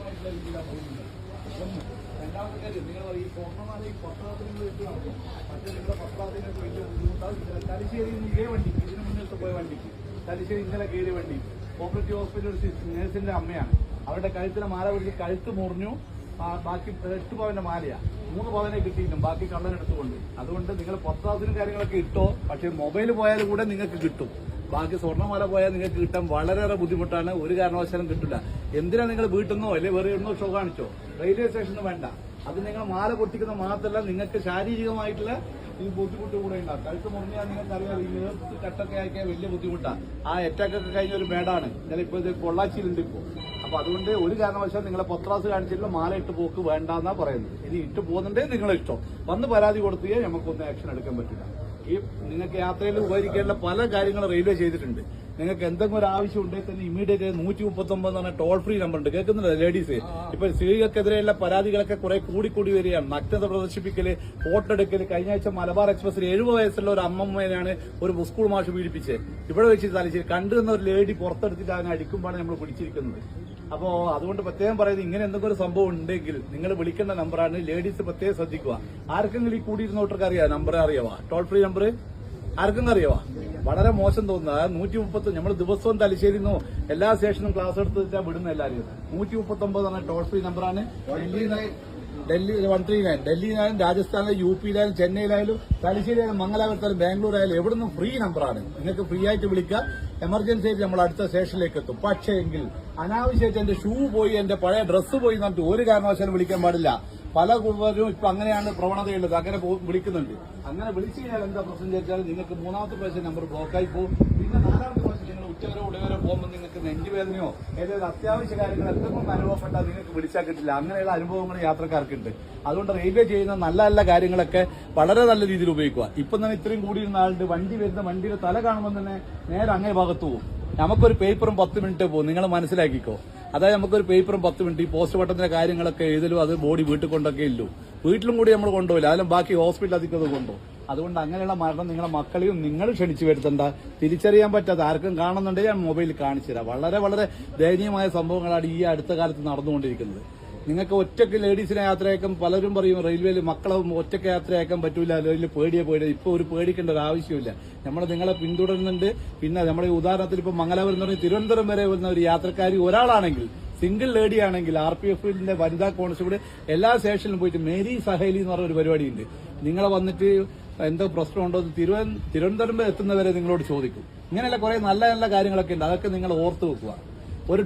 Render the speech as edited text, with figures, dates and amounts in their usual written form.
ശാരീരികമായിട്ടുള്ള രീതിയിലാണ് പോകുന്നത്. ഒന്ന് രണ്ടാമത്തെ കാര്യം നിങ്ങൾ ഈ സ്വർണ്ണമാല ഈ പത്രാത്തിന് നിങ്ങൾ എത്തി നടക്കും. പക്ഷേ നിങ്ങളുടെ പത്രാത്തിനൊക്കെ വലിയ ബുദ്ധിമുട്ടാണ്. തലശ്ശേരിയിൽ നിന്ന് ഇതേ വണ്ടിക്ക് ഇതിന് മുന്നിട്ട് പോയ വണ്ടിക്ക് തലശ്ശേരി ഇന്നലെ കയറിയ വണ്ടി കോപ്പറേറ്റീവ് ഹോസ്പിറ്റൽ നേഴ്സിന്റെ അമ്മയാണ്. അവരുടെ കഴുത്തിലെ മാല പിടിച്ച് കഴുത്ത് മുറിഞ്ഞു. ബാക്കി 8 പവന്റെ മാലയാ, 3 പവനെ കിട്ടിയിട്ടും ബാക്കി കള്ളനെടുത്തുകൊണ്ട്. അതുകൊണ്ട് നിങ്ങൾ പത്രാത്തിനും കാര്യങ്ങളൊക്കെ ഇട്ടോ, പക്ഷെ മൊബൈൽ പോയാലും കൂടെ നിങ്ങൾക്ക് കിട്ടും. ബാക്കി സ്വർണ്ണമാല പോയാൽ നിങ്ങൾക്ക് കിട്ടാൻ വളരെയേറെ ബുദ്ധിമുട്ടാണ്. ഒരു കാരണവശാലും കിട്ടില്ല. എന്തിനാ നിങ്ങൾ വീട്ടിൽ നിന്നോ അല്ലെ വേറെ എവിടുന്നോ ഷോ കാണിച്ചോ, റെയിൽവേ സ്റ്റേഷന് വേണ്ട. അത് നിങ്ങൾ മാല പൊട്ടിക്കുന്ന മാത്രമല്ല, നിങ്ങൾക്ക് ശാരീരികമായിട്ടുള്ള ഈ ബുദ്ധിമുട്ട് കൂടെ ഉണ്ടാകും. കഴുത്ത് മുറിഞ്ഞാൽ നിങ്ങൾക്കറിയാം, ഈ നേർത്ത് കട്ടൊക്കെ ആക്കിയാൽ വലിയ ബുദ്ധിമുട്ടാണ്. ആ അറ്റാക്കൊക്കെ കഴിഞ്ഞ ഒരു മേടാണ്. ഇന്നലെ ഇപ്പോൾ ഇത് പൊള്ളാച്ചിയിലുണ്ട് ഇപ്പോൾ. അപ്പൊ അതുകൊണ്ട് ഒരു കാരണവശാൽ നിങ്ങളെ പത്രാസ് കാണിച്ചിട്ടുള്ള മാല ഇട്ട് പോക്ക് വേണ്ടെന്നാ പറയുന്നത്. ഇനി ഇട്ട് പോകുന്നുണ്ടേ നിങ്ങളെ ഇഷ്ടം. വന്ന് പരാതി കൊടുത്തേ നമുക്കൊന്നും ആക്ഷൻ എടുക്കാൻ പറ്റില്ല. ഈ നിങ്ങൾക്ക് യാത്രയിൽ ഉപകരിക്കേണ്ട പല കാര്യങ്ങളും റെയിൽവേ ചെയ്തിട്ടുണ്ട്. നിങ്ങൾക്ക് എന്തെങ്കിലും ഒരു ആവശ്യം ഉണ്ടെങ്കിൽ തന്നെ ഇമ്മീഡിയറ്റ് 139 എന്ന് പറഞ്ഞ ടോൾ ഫ്രീ നമ്പർ ഉണ്ട്. കേൾക്കുന്നില്ല ലേഡീസ്? ഇപ്പൊ സ്ത്രീകൾക്കെതിരെയുള്ള പരാതികളൊക്കെ കുറെ കൂടിക്കൂടി വരികയാണ്. നഗ്നത പ്രദർശിപ്പിക്കല്, ഫോട്ടോ എടുക്കല്. കഴിഞ്ഞ ആഴ്ച മലബാർ എക്സ്പ്രസിൽ 70 വയസ്സുള്ള ഒരു അമ്മമ്മേനാണ് ഒരു സ്കൂൾ മാഷ് പീഡിപ്പിച്ചത്. ഇവിടെ വെച്ച് തലശ്ശേരി കണ്ടുവന്ന ഒരു ലേഡി പുറത്തെടുത്തിട്ട് അതിനെ അടിക്കുമ്പോഴാണ് നമ്മൾ പിടിച്ചിരിക്കുന്നത്. അപ്പോ അതുകൊണ്ട് പ്രത്യേകം പറയുന്നത്, ഇങ്ങനെ എന്തെങ്കിലും ഒരു സംഭവം ഉണ്ടെങ്കിൽ നിങ്ങൾ വിളിക്കേണ്ട നമ്പറാണ്. ലേഡീസ് പ്രത്യേകം ശ്രദ്ധിക്കുക. ആർക്കെങ്കിലും ഈ കൂടിയിരുന്നോട്ടർക്ക് അറിയാം നമ്പർ അറിയാവാ? ടോൾ ഫ്രീ നമ്പർ ആർക്കും അറിയാവാ? വളരെ മോശം തോന്നുന്നത് 130. നമ്മൾ ദിവസവും തലശ്ശേരിന്നോ എല്ലാ സ്റ്റേഷനും ക്ലാസ് എടുത്ത് വെച്ചാൽ വിടുന്ന എല്ലാവരും. 139 എന്ന ടോൾ ഫ്രീ നമ്പറാണ്. ഡൽഹി 139, ഡൽഹിയിലായാലും രാജസ്ഥാനിലും യു പിയിലായാലും ചെന്നൈയിലായാലും തലശ്ശേരിയായാലും മംഗലാപുരത്തായാലും ബാംഗ്ലൂരായാലും എവിടുന്നും ഫ്രീ നമ്പറാണ്. നിങ്ങൾക്ക് ഫ്രീ ആയിട്ട് വിളിക്കുക. എമർജൻസി ആയിട്ട് നമ്മൾ അടുത്ത സ്റ്റേഷനിലേക്ക് എത്തും. പക്ഷേ എങ്കിൽ അനാവശ്യമായിട്ട് എന്റെ ഷൂ പോയി, എന്റെ പഴയ ഡ്രസ്സ് പോയി എന്നിട്ട് ഒരു കാരണവശാലും വിളിക്കാൻ പാടില്ല. പല കുടുംബരും ഇപ്പൊ അങ്ങനെയാണ് പ്രവണതയുള്ളത്. അങ്ങനെ വിളിക്കുന്നുണ്ട്. അങ്ങനെ വിളിച്ചു കഴിഞ്ഞാൽ എന്താ പ്രശ്നം ചോദിച്ചാൽ നിങ്ങൾക്ക് 3ാമത്തെ പ്രാവശ്യം നമ്പർ ബ്ലോക്കായി പോകും. പിന്നെ 4ാമത്തെ പ്രാവശ്യം നിങ്ങൾ ഉച്ചവരോ ഉടവരോ പോകുമ്പോൾ നിങ്ങൾക്ക് നെഞ്ചുവേദനയോ ഏതെങ്കിലും അത്യാവശ്യ കാര്യങ്ങൾ എന്തെങ്കിലും അനുഭവപ്പെട്ടാൽ നിങ്ങൾക്ക് വിളിച്ചാൽ കിട്ടില്ല. അങ്ങനെയുള്ള അനുഭവങ്ങൾ യാത്രക്കാർക്കുണ്ട്. അതുകൊണ്ട് റെയിൽവേ ചെയ്യുന്ന നല്ല നല്ല കാര്യങ്ങളൊക്കെ വളരെ നല്ല രീതിയിൽ ഉപയോഗിക്കുക. ഇപ്പം തന്നെ ഇത്രയും കൂടിയിരുന്ന ആളുടെ വണ്ടി വരുന്ന വണ്ടിയുടെ തല കാണുമ്പോൾ തന്നെ നേരെ അങ്ങേ ഭാഗത്ത് പോകും. നമുക്കൊരു പേപ്പറും 10 മിനിറ്റ് പോകും. നിങ്ങൾ മനസ്സിലാക്കിക്കോ. അതായത് നമുക്കൊരു പേപ്പറും 10 മിനിറ്റ് ഈ പോസ്റ്റ് പട്ടത്തിന്റെ കാര്യങ്ങളൊക്കെ എഴുതലും അത് ബോഡി വീട്ടിൽ കൊണ്ടൊക്കെ ഇല്ലു. വീട്ടിലും കൂടി നമ്മൾ കൊണ്ടുപോയില്ല. അതിലും ബാക്കി ഹോസ്പിറ്റലിൽ അധികം കൊണ്ടുപോകും. അതുകൊണ്ട് അങ്ങനെയുള്ള മരണം നിങ്ങളെ മക്കളെയും നിങ്ങൾ ക്ഷണിച്ചു വരുത്തണ്ട. തിരിച്ചറിയാൻ പറ്റാത്ത ആർക്കും കാണുന്നുണ്ടെങ്കിൽ ഞാൻ മൊബൈലിൽ കാണിച്ചു തരാം. വളരെ വളരെ ദയനീയമായ സംഭവങ്ങളാണ് ഈ അടുത്ത കാലത്ത് നടന്നുകൊണ്ടിരിക്കുന്നത്. നിങ്ങൾക്ക് ഒറ്റയ്ക്ക് ലേഡീസിനെ യാത്രയാക്കാൻ പലരും പറയും റെയിൽവേയിൽ മക്കളെ ഒറ്റയ്ക്ക് യാത്രയാക്കാൻ പറ്റൂല, അല്ലെങ്കിൽ പേടിയ ഇപ്പൊ ഒരു പേടിക്കേണ്ട ഒരു ആവശ്യമില്ല. നമ്മൾ നിങ്ങളെ പിന്തുടരുന്നുണ്ട്. പിന്നെ നമ്മുടെ ഉദാഹരണത്തിൽ ഇപ്പൊ മംഗലാപുരം എന്ന് പറഞ്ഞാൽ തിരുവനന്തപുരം വരെ വരുന്ന ഒരു യാത്രക്കാരി ഒരാളാണെങ്കിൽ, സിംഗിൾ ലേഡി ആണെങ്കിൽ RPF വനിതാ കോൺസ്റ്റബിൾ എല്ലാ സ്റ്റേഷനിലും പോയിട്ട് മേരി സഹേലി എന്ന് പറഞ്ഞ ഒരു പരിപാടിയുണ്ട്. നിങ്ങളെ വന്നിട്ട് എന്തോ പ്രശ്നമുണ്ടോ തിരുവനന്തപുരം എത്തുന്നവരെ നിങ്ങളോട് ചോദിക്കും. ഇങ്ങനെയുള്ള കുറെ നല്ല നല്ല കാര്യങ്ങളൊക്കെ ഉണ്ട്. അതൊക്കെ നിങ്ങൾ ഓർത്തു വെക്കുക. ഒരു